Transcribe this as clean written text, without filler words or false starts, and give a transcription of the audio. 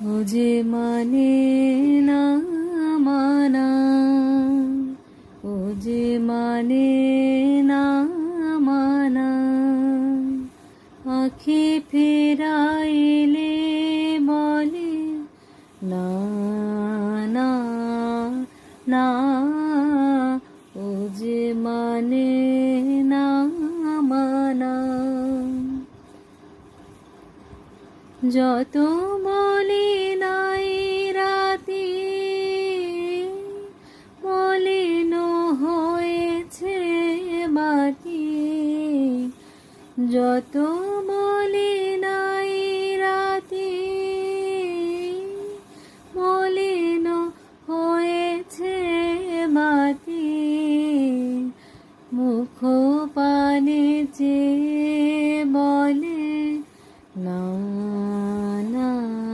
ও যে মানে না মানা, ও যে মানে না মানা, আঁখি ফেরাইলে বলে না না না, ও যে মানে না মানা। যত বলি নাই রাতে মলিন হয়েছে বাতি, যত